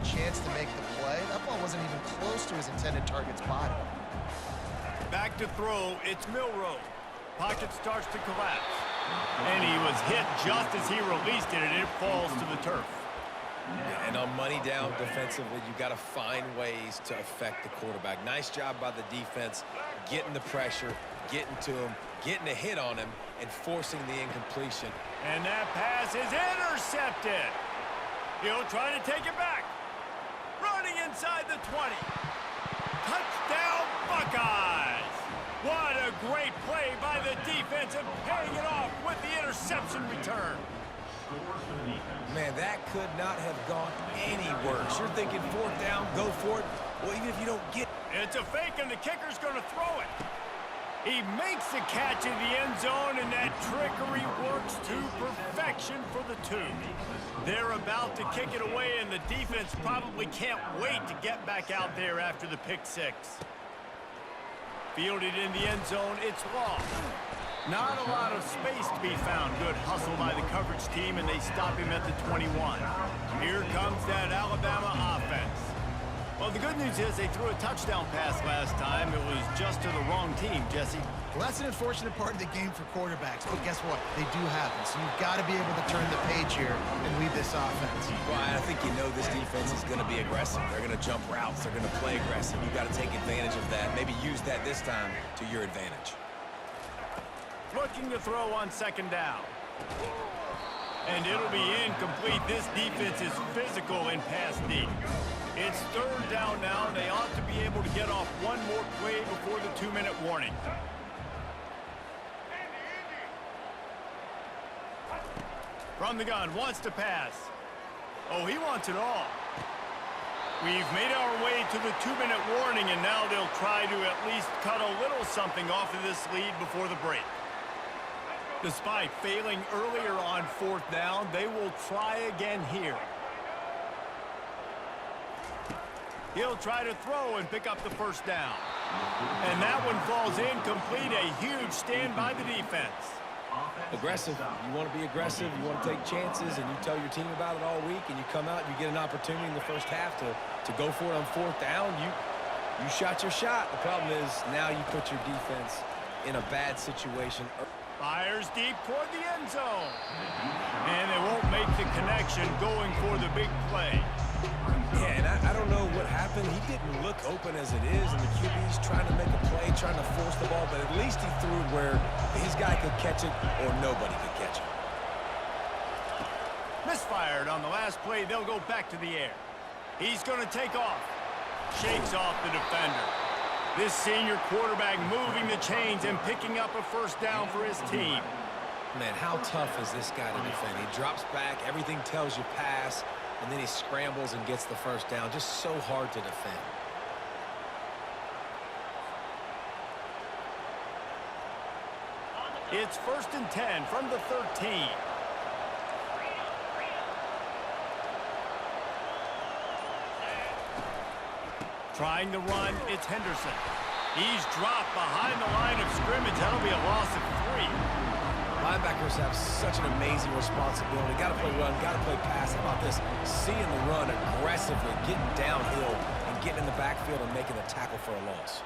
a chance to make the play. That ball wasn't even close to his intended target's body. Back to throw, it's Milroe. Pocket starts to collapse. And he was hit just as he released it, and it falls to the turf. Yeah, and on money down defensively, you got to find ways to affect the quarterback. Nice job by the defense, getting the pressure, getting to him, getting a hit on him, and forcing the incompletion. And that pass is intercepted. He'll try to take it back. Running inside the 20. Touchdown, Buckeyes! What a great play by the defense and paying it off with the interception return. Man, that could not have gone any worse. You're thinking fourth down, go for it. Well, even if you don't get it. It's a fake, and the kicker's going to throw it. He makes the catch in the end zone, and that trickery works to perfection for the two. They're about to kick it away, and the defense probably can't wait to get back out there after the pick six. Fielded in the end zone, it's Law. Not a lot of space to be found. Good hustle by the coverage team, and they stop him at the 21. Here comes that Alabama offense. Well, the good news is they threw a touchdown pass last time. It was just to the wrong team, Jesse. Well, that's an unfortunate part of the game for quarterbacks, but guess what? They do happen, so you've got to be able to turn the page here and lead this offense. Well, I think you know this defense is going to be aggressive. They're going to jump routes. They're going to play aggressive. You've got to take advantage of that. Maybe use that this time to your advantage. Looking to throw on second down. And it'll be incomplete. This defense is physical in pass D. It's third down now. They ought to be able to get off one more play before the 2-minute warning. From the gun, wants to pass. Oh, he wants it all. We've made our way to the 2-minute warning, and now they'll try to at least cut a little something off of this lead before the break. Despite failing earlier on fourth down, they will try again here. He'll try to throw and pick up the first down. And that one falls incomplete. A huge stand by the defense. Aggressive. You want to be aggressive. You want to take chances, and you tell your team about it all week, and you come out and you get an opportunity in the first half to go for it on fourth down. You shot your shot. The problem is now you put your defense in a bad situation. Fires deep toward the end zone. And they won't make the connection going for the big play. Yeah, and I don't know what happened. He didn't look open as it is, and the QB's trying to make a play, trying to force the ball, but at least he threw it where his guy could catch it or nobody could catch it. Misfired on the last play. They'll go back to the air. He's going to take off. Shakes off the defender. This senior quarterback moving the chains and picking up a first down for his team. Man, how tough is this guy to defend? He drops back, everything tells you pass, and then he scrambles and gets the first down. Just so hard to defend. It's 1st and 10 from the 13. Trying to run, it's Henderson. He's dropped behind the line of scrimmage. That'll be a loss of 3. Linebackers have such an amazing responsibility. Got to play run, got to play pass. How about this? Seeing the run aggressively, getting downhill, and getting in the backfield and making the tackle for a loss.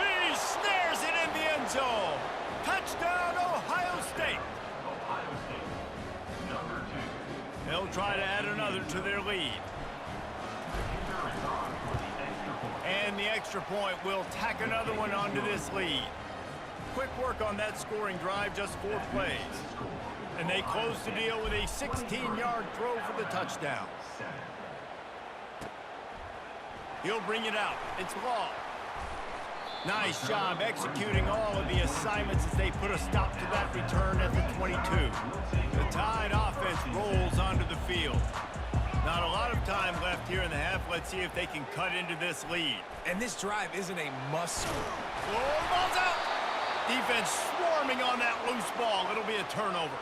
He snares it in the end zone. Touchdown, Ohio State. They'll try to add another to their lead. And the extra point will tack another one onto this lead. Quick work on that scoring drive, just 4 plays. And they close the deal with a 16-yard throw for the touchdown. He'll bring it out. It's Law. Nice job executing all of the assignments as they put a stop to that return at the 22. The Tide offense rolls onto the field. Not a lot of time left here in the half. Let's see if they can cut into this lead. And this drive isn't a must score. Oh, ball's out. Defense swarming on that loose ball. It'll be a turnover.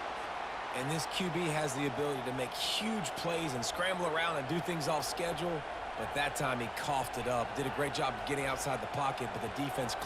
And this QB has the ability to make huge plays and scramble around and do things off schedule. But that time he coughed it up. Did a great job getting outside the pocket, but the defense...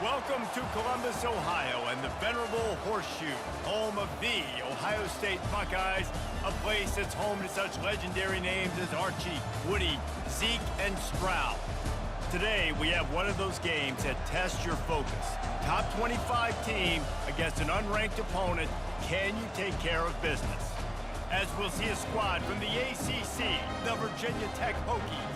Welcome to Columbus, Ohio, and the venerable Horseshoe, home of the Ohio State Buckeyes, a place that's home to such legendary names as Archie, Woody, Zeke, and Stroud. Today, we have one of those games that tests your focus. Top 25 team against an unranked opponent. Can you take care of business? As we'll see a squad from the ACC, the Virginia Tech Hokies,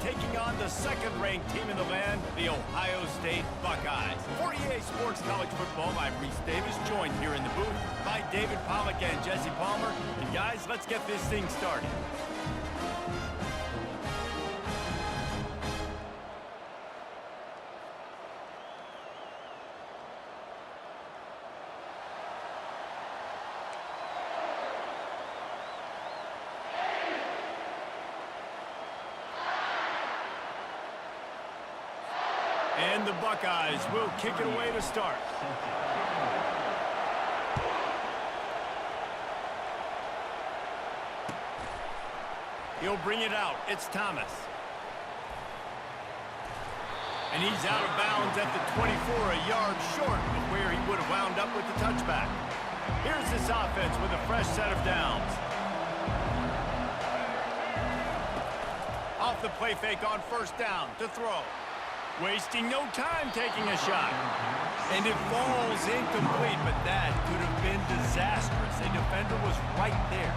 taking on the second-ranked team in the land, the Ohio State Buckeyes. For EA Sports College Football, I'm Reese Davis, joined here in the booth by David Pollack and Jesse Palmer. And guys, let's get this thing started. And the Buckeyes will kick it away to start. He'll bring it out. It's Thomas. And he's out of bounds at the 24, a yard short of where he would have wound up with the touchback. Here's this offense with a fresh set of downs. Off the play fake on first down to throw. Wasting no time taking a shot. And it falls incomplete, but that could have been disastrous. A defender was right there.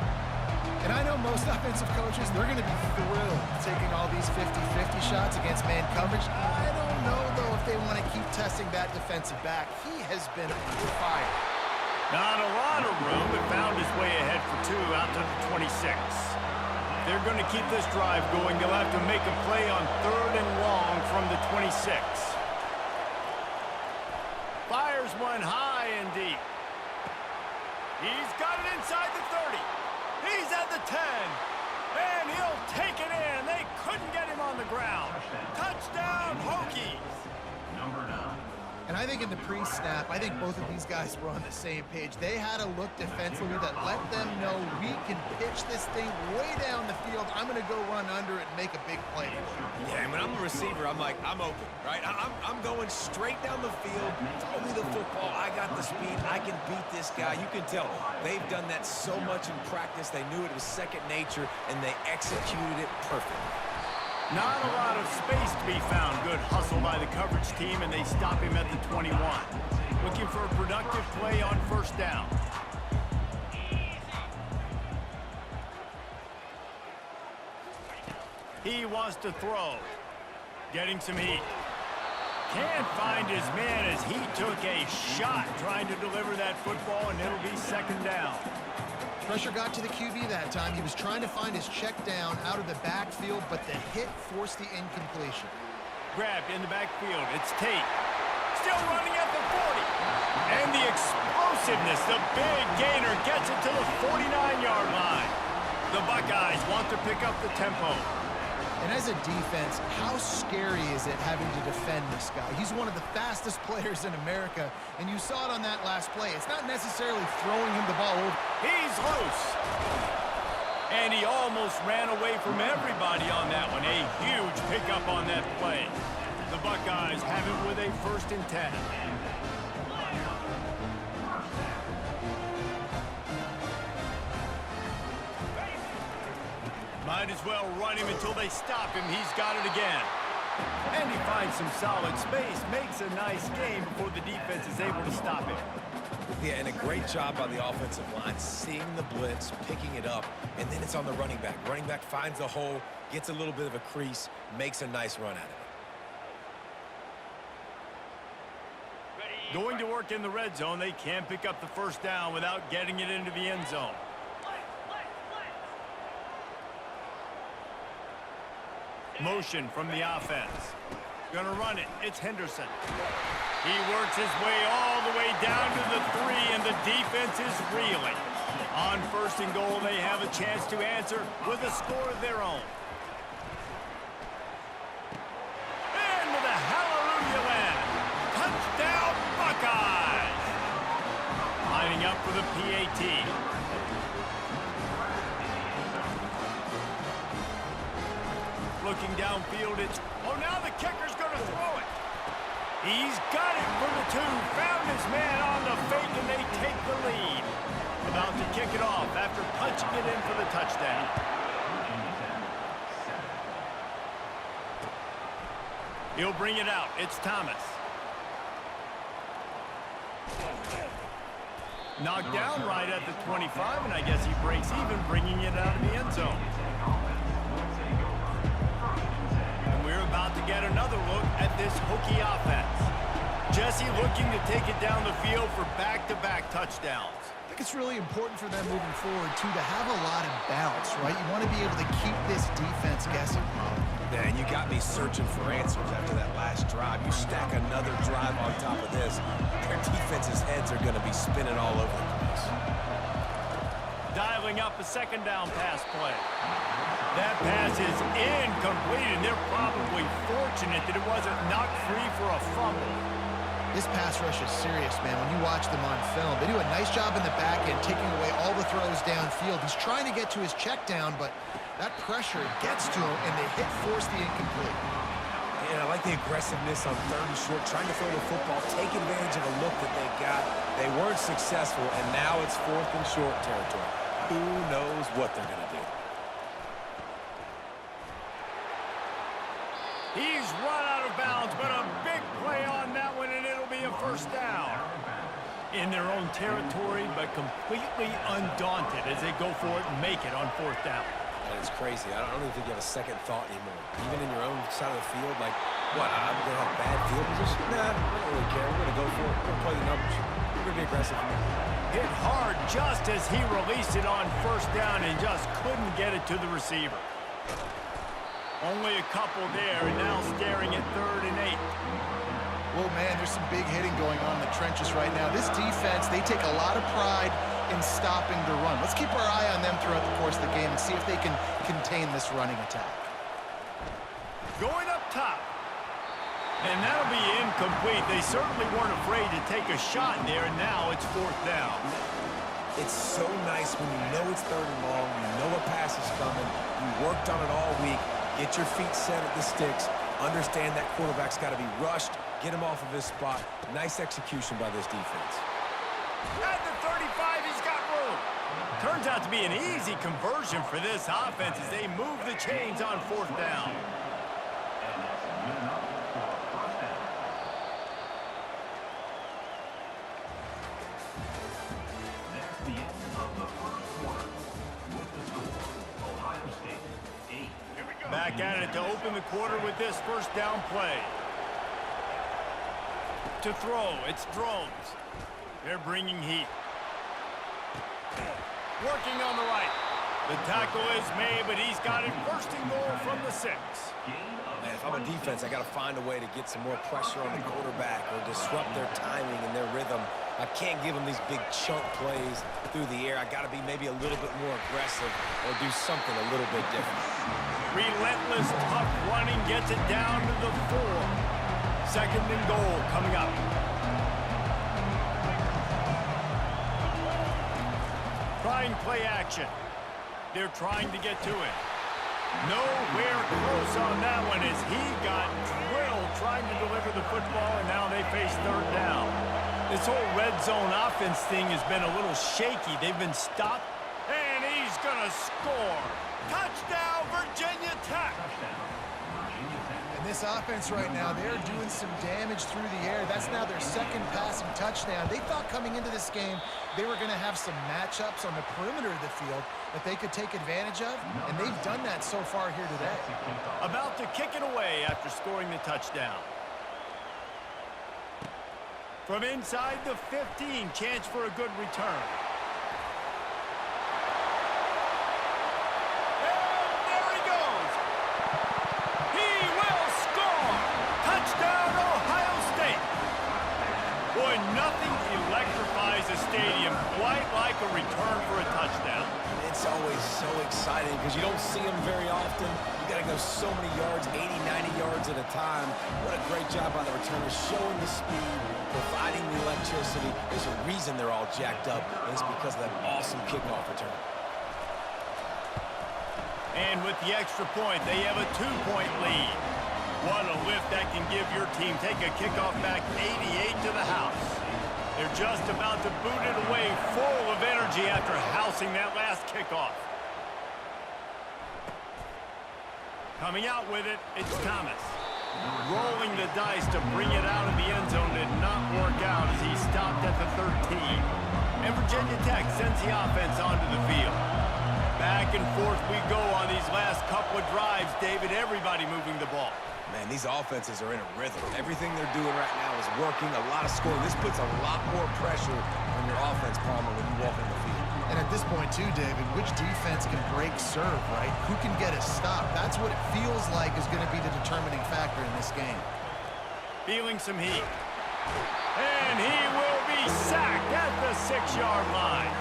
And I know most offensive coaches, they're going to be thrilled taking all these 50-50 shots against man coverage. I don't know, though, if they want to keep testing that defensive back. He has been on fire. Not a lot of room, but found his way ahead for two out to the 26. They're going to keep this drive going. They'll have to make a play on 3rd and long from the 26. Fires one high and deep. He's got it inside the 30. He's at the 10. And he'll take it in. They couldn't get him on the ground. Touchdown, Hokies. Number 9. And I think in the pre-snap, I think both of these guys were on the same page. They had a look defensively that let them know we can pitch this thing way down the field. I'm going to go run under it and make a big play. Yeah, and when I'm a receiver, I'm like, I'm open, right? I'm going straight down the field. Throw me the football. I got the speed. I can beat this guy. You can tell they've done that so much in practice. They knew it was second nature, and they executed it perfectly. Not a lot of space to be found. Good hustle by the coverage team, and they stop him at the 21. Looking for a productive play on first down. He wants to throw. Getting some heat. Can't find his man as he took a shot trying to deliver that football, and it'll be second down. Pressure got to the QB that time. He was trying to find his check down out of the backfield, but the hit forced the incompletion. Grabbed in the backfield. It's Tate. Still running at the 40. And the explosiveness, the big gainer gets it to the 49-yard line. The Buckeyes want to pick up the tempo. And as a defense, how scary is it having to defend this guy? He's one of the fastest players in America, and you saw it on that last play. It's not necessarily throwing him the ball over. He's loose. And he almost ran away from everybody on that one. A huge pickup on that play. The Buckeyes have it with a 1st and 10. Might as well run him until they stop him. He's got it again. And he finds some solid space, makes a nice game before the defense is able to stop him. Yeah, and a great job by the offensive line, seeing the blitz, picking it up, and then it's on the running back. Running back finds the hole, gets a little bit of a crease, makes a nice run out of it. Going to work in the red zone, they can't pick up the first down without getting it into the end zone. Motion from the offense. Gonna run it. It's Henderson. He works his way all the way down to the 3, and the defense is reeling. On 1st and goal, they have a chance to answer with a score of their own. And with a hallelujah land. Touchdown, Buckeyes! Lining up for the PAT. Looking downfield, it's... Oh, now the kicker's going to throw it. He's got it for the 2. Found his man on the fake, and they take the lead. About to kick it off after punching it in for the touchdown. He'll bring it out. It's Thomas. Knocked down right at the 25, and I guess he breaks even, bringing it out of the end zone. And we're about to get another look at this Hokie offense. Jesse looking to take it down the field for back-to-back touchdowns. I think it's really important for them moving forward, too, to have a lot of bounce, right? You want to be able to keep this defense guessing. Man, you got me searching for answers after that last drive. You stack another drive on top of this, their defense's heads are going to be spinning all over the place. Dialing up a second down pass play. That pass is incomplete, and they're probably fortunate that it wasn't knocked free for a fumble. This pass rush is serious, man. When you watch them on film, they do a nice job in the back end, taking away all the throws downfield. He's trying to get to his check down, but that pressure gets to him, and they force the incomplete. And I like the aggressiveness on 3rd and short, trying to throw the football, take advantage of a look that they got. They weren't successful, and now it's 4th and short territory. Who knows what they're going to do? He's run out of bounds, but a big play on that one, and it'll be a first down. In their own territory, but completely undaunted as they go for it and make it on 4th down. And it's crazy. I don't even think you have a second thought anymore. Even in your own side of the field, like, what, I'm going to have bad field position? Nah, we don't really care. We're going to go for it. We're going to play the numbers. We're going to be aggressive. Hit hard just as he released it on 1st down and just couldn't get it to the receiver. Only a couple there, and now staring at 3rd and 8. Well, man, there's some big hitting going on in the trenches right now. This defense, they take a lot of pride in stopping the run. Let's keep our eye on them throughout the course of the game and see if they can contain this running attack. Going up top. And that'll be incomplete. They certainly weren't afraid to take a shot there, and now it's 4th down. It's so nice when you know it's 3rd and long, you know a pass is coming, you worked on it all week, get your feet set at the sticks, understand that quarterback's got to be rushed, get him off of his spot. Nice execution by this defense. At the 35, he's got room. Turns out to be an easy conversion for this offense as they move the chains on 4th down. Back at it to open the quarter with this 1st down play. To throw, it's Drones. They're bringing heat. Working on the right. The tackle is made, but he's got it 1st and goal from the 6. Man, if I'm a defense, I got to find a way to get some more pressure on the quarterback or disrupt their timing and their rhythm. I can't give them these big chunk plays through the air. I got to be maybe a little bit more aggressive or do something a little bit different. Relentless, tough running gets it down to the 4. 2nd and goal coming up. Trying play action. They're trying to get to it. Nowhere close on that one as he got drilled trying to deliver the football, and now they face 3rd down. This whole red zone offense thing has been a little shaky. They've been stopped, and he's going to score. Touchdown, Virginia Tech. And this offense right now, they're doing some damage through the air. That's now their 2nd passing touchdown. They thought coming into this game they were going to have some matchups on the perimeter of the field that they could take advantage of, and they've done that so far here today. About to kick it away after scoring the touchdown. From inside the 15, chance for a good return. Boy, nothing electrifies a stadium quite like a return for a touchdown. It's always so exciting because you don't see them very often. You got to go so many yards, 80, 90 yards at a time. What a great job by the returners, showing the speed, providing the electricity. There's a reason they're all jacked up, and it's because of that awesome kickoff return. And with the extra point, they have a 2-point lead. What a lift that can give your team. Take a kickoff back 88 to the house. They're just about to boot it away full of energy after housing that last kickoff. Coming out with it, it's Thomas. Rolling the dice to bring it out of the end zone did not work out as he stopped at the 13. And Virginia Tech sends the offense onto the field. Back and forth we go on these last couple of drives, David. Everybody moving the ball. Man, these offenses are in a rhythm. Everything they're doing right now is working. A lot of scoring. This puts a lot more pressure on your offense, Palmer, when you walk on the field. And at this point, too, David, which defense can break serve, right? Who can get a stop? That's what it feels like is going to be the determining factor in this game. Feeling some heat. And he will be sacked at the 6-yard line.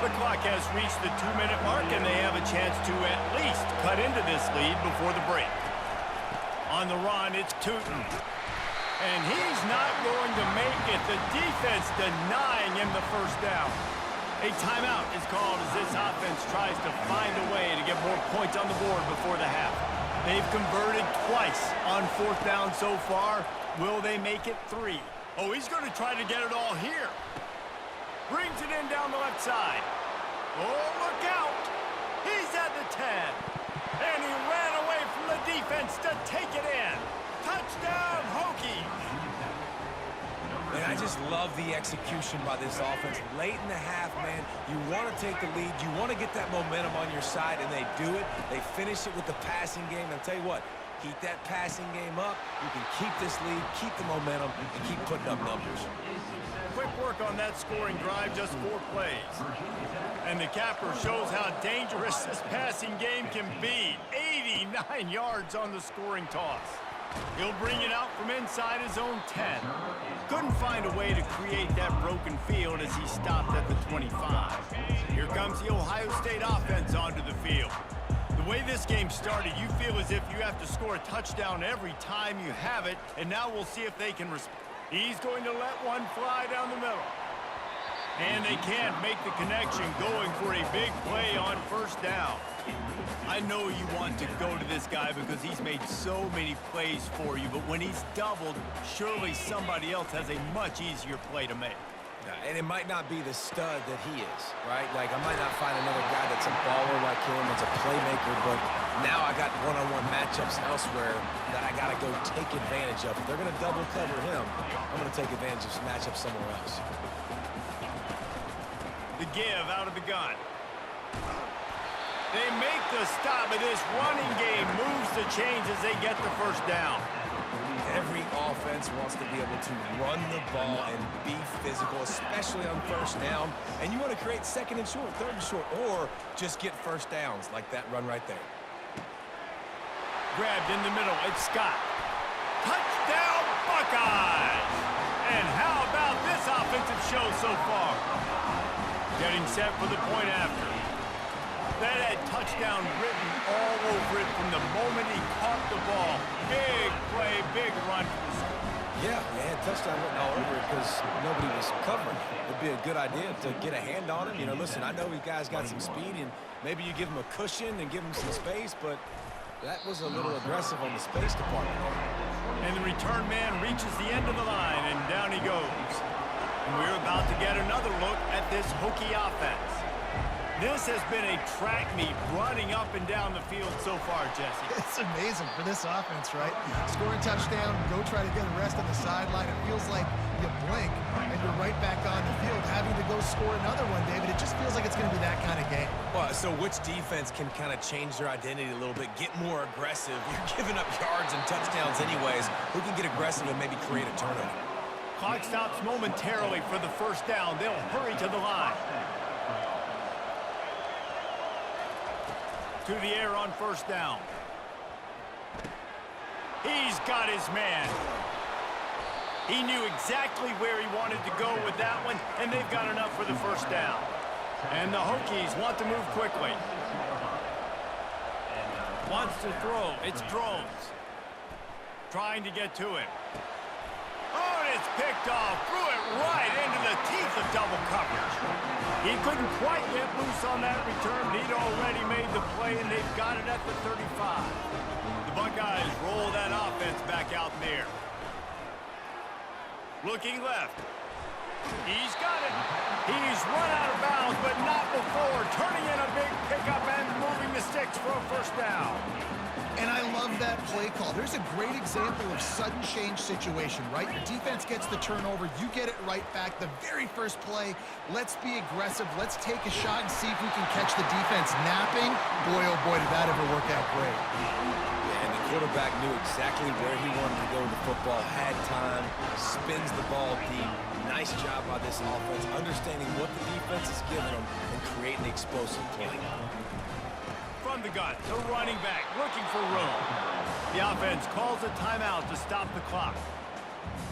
The clock has reached the 2-minute mark, and they have a chance to at least cut into this lead before the break. On the run, it's Tootin. And he's not going to make it. The defense denying him the first down. A timeout is called as this offense tries to find a way to get more points on the board before the half. They've converted twice on 4th down so far. Will they make it 3? Oh, he's going to try to get it all here. Brings it in down the left side. Oh, look out. He's at the 10. And he ran away from the defense to take it in. Touchdown, Hokies. Man, I just love the execution by this offense. Late in the half, man, you want to take the lead. You want to get that momentum on your side, and they do it. They finish it with the passing game. And I'll tell you what, keep that passing game up. You can keep this lead, keep the momentum, and keep putting up numbers. Quick work on that scoring drive, just 4 plays. And the capper shows how dangerous this passing game can be. 89 yards on the scoring toss. He'll bring it out from inside his own 10. Couldn't find a way to create that broken field as he stopped at the 25. Here comes the Ohio State offense onto the field. The way this game started, you feel as if you have to score a touchdown every time you have it, and now we'll see if they can respond. He's going to let one fly down the middle. And they can't make the connection, going for a big play on 1st down. I know you want to go to this guy because he's made so many plays for you, but when he's doubled, surely somebody else has a much easier play to make. And it might not be the stud that he is, right? Like, I might not find another guy that's a baller like him, that's a playmaker, but now I got one-on-one matchups elsewhere that I got to go take advantage of. If they're going to double cover him, I'm going to take advantage of some matchups somewhere else. The give out of the gun. They make the stop, but this running game moves the chains as they get the 1st down. Every offense wants to be able to run the ball and be physical, especially on 1st down. And you want to create 2nd and short, 3rd and short, or just get 1st downs like that run right there. Grabbed in the middle, it's Scott. Touchdown, Buckeyes! And how about this offensive show so far? Getting set for the point after. That had touchdown written all over it from the moment he caught the ball. Big play, big run. Yeah, they had touchdown written all over it because nobody was covering it. It'd be a good idea to get a hand on him. You know, listen, I know you guys got some speed, and maybe you give him a cushion and give him some space, but that was a little aggressive on the space department. And the return man reaches the end of the line, and down he goes. And we're about to get another look at this Hokie offense. This has been a track meet running up and down the field so far, Jesse. It's amazing for this offense, right? Score a touchdown, go try to get a rest on the sideline. It feels like you blink and you're right back on the field having to go score another one, David. It just feels like it's going to be that kind of game. Well, so which defense can kind of change their identity a little bit, get more aggressive? You're giving up yards and touchdowns anyways. Who can get aggressive and maybe create a turnover? Clock stops momentarily for the 1st down. They'll hurry to the line. To the air on 1st down. He's got his man. He knew exactly where he wanted to go with that one, and they've got enough for the 1st down. And the Hokies want to move quickly. Wants to throw. It's Drones. Trying to get to him. Oh, and it's picked off. Threw it right into the teeth of double coverage. He couldn't quite get loose on that return. He'd already made the play, and they've got it at the 35. The Buckeyes roll that back out there. Looking left. He's got it. He's run out of bounds, but not before turning in a big pickup and moving the sticks for a first down. And I love that play call. There's a great example of sudden change situation, right? Your defense gets the turnover. You get it right back. The very first play, let's be aggressive. Let's take a shot and see if we can catch the defense napping. Boy, oh boy, did that ever work out great. Yeah, and the quarterback knew exactly where he wanted to go with the football, had time, spins the ball deep. Nice job by this offense, understanding what the defense is giving them and creating the explosive play. From the gun, the running back looking for room. The offense calls a timeout to stop the clock.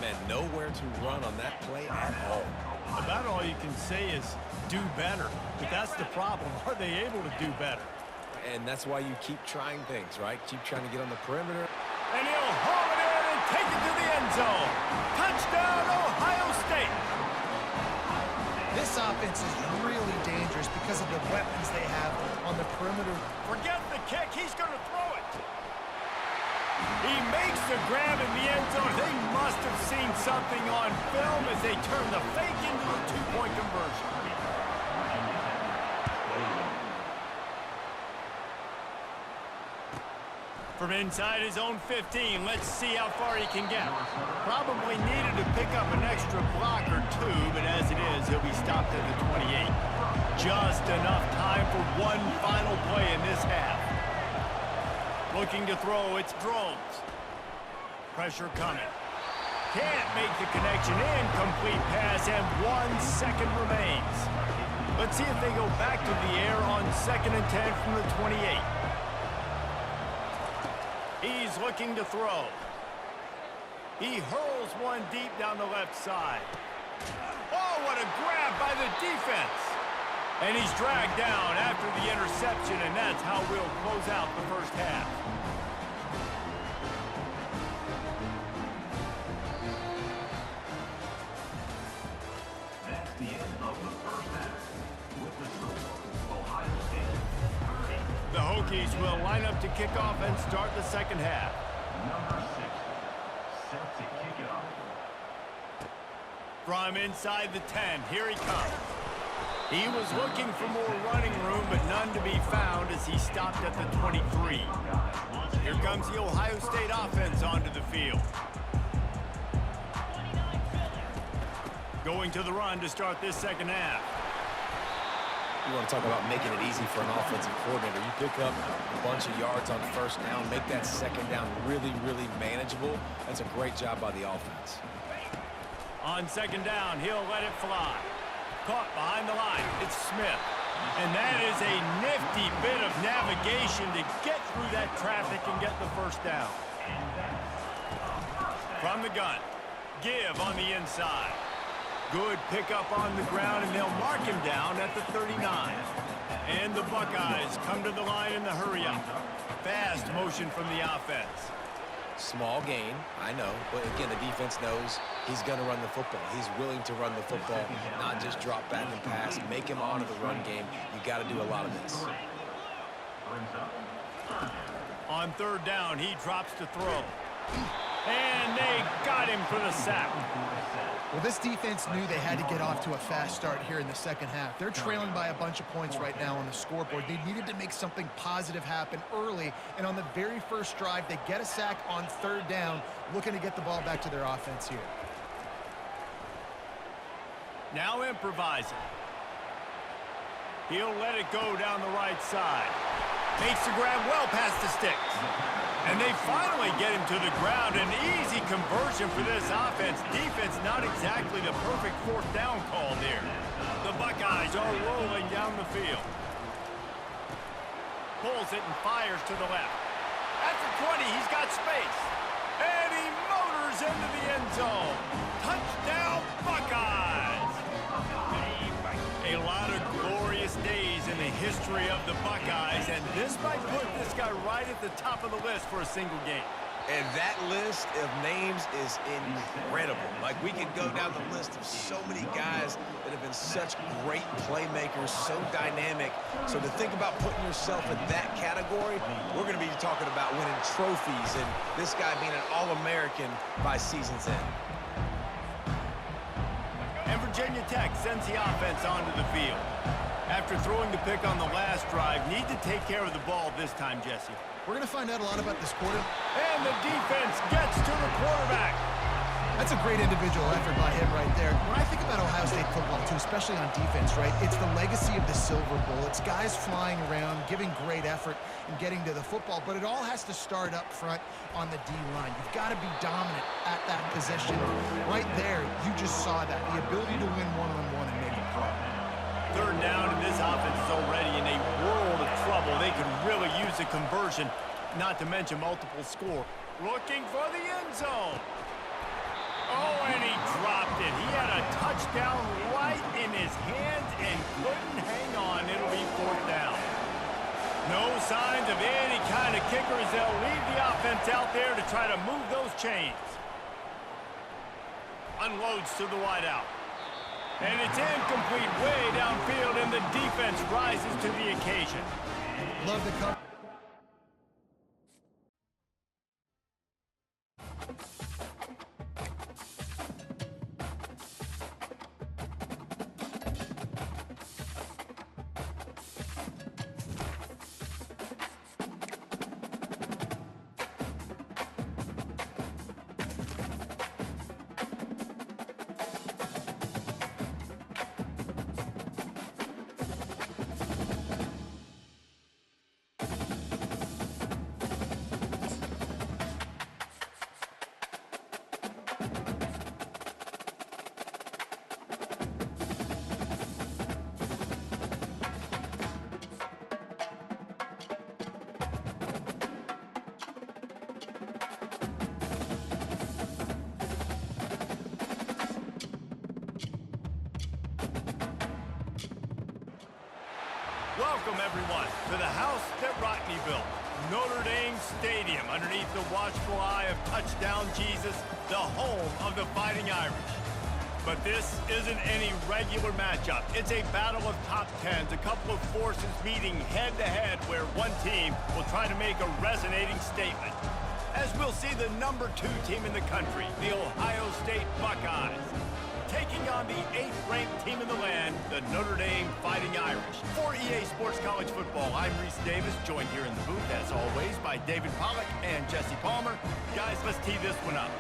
Man, nowhere to run on that play at all. About all you can say is do better. But that's the problem. Are they able to do better? And that's why you keep trying things, right? Keep trying to get on the perimeter. And he'll haul it in and take it to the end zone. Touchdown, Ohio State. This offense is really dangerous because of the weapons they have on the perimeter. Forget the kick. He's going to throw it. He makes the grab in the end zone. They must have seen something on film as they turn the fake into a two-point conversion. From inside his own 15, let's see how far he can get. Probably needed to pick up an extra block or two, but as it is, he'll be stopped at the 28. Just enough time for one final play in this half. Looking to throw, it's Drones. Pressure coming. Can't make the connection. Incomplete pass, and 1 second remains. Let's see if they go back to the air on 2nd and 10 from the 28. He's looking to throw. He hurls one deep down the left side. Oh, what a grab by the defense. And he's dragged down after the interception, and that's how we'll close out the first half. That's the end of the first half. With the score, Ohio State 30. The Hokies will line up to kick off and start the second half. Number 6, set to kick it off. From inside the 10, here he comes. He was looking for more running room, but none to be found as he stopped at the 23. Here comes the Ohio State offense onto the field. Going to the run to start this second half. You want to talk about making it easy for an offensive coordinator. You pick up a bunch of yards on first down, make that second down really, really manageable. That's a great job by the offense. On second down, he'll let it fly. Caught behind the line, it's Smith. And that is a nifty bit of navigation to get through that traffic and get the first down. From the gun, give on the inside. Good pickup on the ground, and they'll mark him down at the 39. And the Buckeyes come to the line in the hurry-up. Fast motion from the offense. Small gain, I know, but again, the defense knows he's going to run the football. He's willing to run the football, not just drop back and pass. Make him honor the run game. You got to do a lot of this. On third down, he drops to throw. And they got him for the sack. Well, this defense knew they had to get off to a fast start here in the second half. They're trailing by a bunch of points right now on the scoreboard. They needed to make something positive happen early, and on the very first drive, they get a sack on third down, looking to get the ball back to their offense here. Now improvising. He'll let it go down the right side. Makes the grab well past the sticks. And they finally get him to the ground. An easy conversion for this offense. Defense not exactly the perfect fourth down call there. The Buckeyes are rolling down the field. Pulls it and fires to the left. At the 20, he's got space. And he motors into the end zone. Touchdown, Buckeyes! A lot of glorious days in the history of the Buckeyes, and this might put this guy right at the top of the list for a single game. And that list of names is incredible. Like, we could go down the list of so many guys that have been such great playmakers, so dynamic. So to think about putting yourself in that category, we're going to be talking about winning trophies and this guy being an All-American by season's end. And Virginia Tech sends the offense onto the field. After throwing the pick on the last drive, need to take care of the ball this time, Jesse. We're going to find out a lot about this quarter. And the defense gets to the quarterback. That's a great individual effort by him right there. When I think about Ohio State football, too, especially on defense, right, it's the legacy of the Silver Bowl. It's guys flying around, giving great effort and getting to the football, but it all has to start up front on the D-line. You've got to be dominant at that position. Right there, you just saw that, the ability to win one-on-one and make it play. Third down, and this offense is already in a world of trouble. They could really use a conversion, not to mention multiple score. Looking for the end zone. Oh, and he dropped it. He had a touchdown right in his hands and couldn't hang on. It'll be fourth down. No signs of any kind of kickers. They'll leave the offense out there to try to move those chains. Unloads to the wideout. And it's incomplete way downfield, and the defense rises to the occasion. Love the cover. Welcome, everyone, to the house that Rodney built. Notre Dame Stadium, underneath the watchful eye of Touchdown Jesus, the home of the Fighting Irish. But this isn't any regular matchup. It's a battle of top tens, a couple of forces meeting head-to-head where one team will try to make a resonating statement. As we'll see the #2 team in the country, the Ohio State Buckeyes, taking on the 8th-ranked team in the land, the Notre Dame Fighting Irish. For EA Sports College Football, I'm Reese Davis, joined here in the booth, as always, by David Pollack and Jesse Palmer. Guys, let's tee this one up.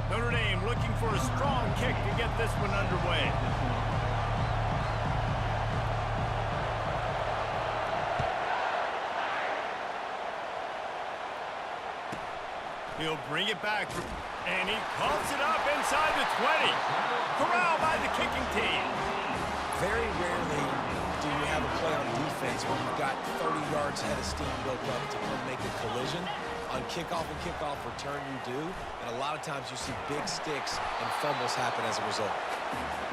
Notre Dame looking for a strong kick to get this one underway. He'll bring it back, and he pumps it up inside the 20. Corralled by the kicking team. Very rarely do you have a play on defense when you've got 30 yards head of steam built up to come make a collision. On kickoff and kickoff return, you do, and a lot of times you see big sticks and fumbles happen as a result.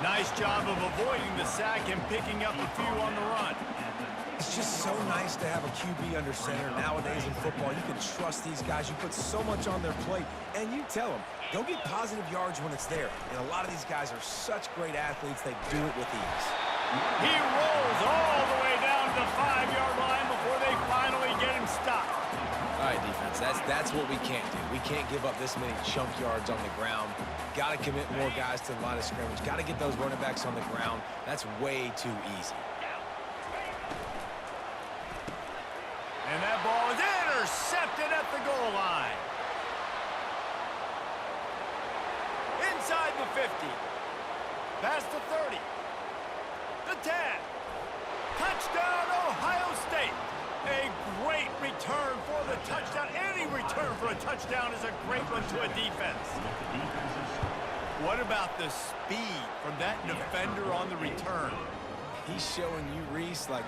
Nice job of avoiding the sack and picking up a few on the run. It's just so nice to have a QB under center. Nowadays in football, you can trust these guys. You put so much on their plate, and you tell them, go get positive yards when it's there. And a lot of these guys are such great athletes, they do it with ease. He rolls all the way down to the 5-yard line before they finally get him stopped. All right, defense, that's what we can't do. We can't give up this many chunk yards on the ground. Got to commit more guys to the line of scrimmage. Got to get those running backs on the ground. That's way too easy. And that ball is intercepted at the goal line. Inside the 50. Past the 30. The 10. Touchdown, Ohio State. A great return for the touchdown. Any return for a touchdown is a great one to a defense. What about the speed from that defender on the return? He's showing you, Reese, like...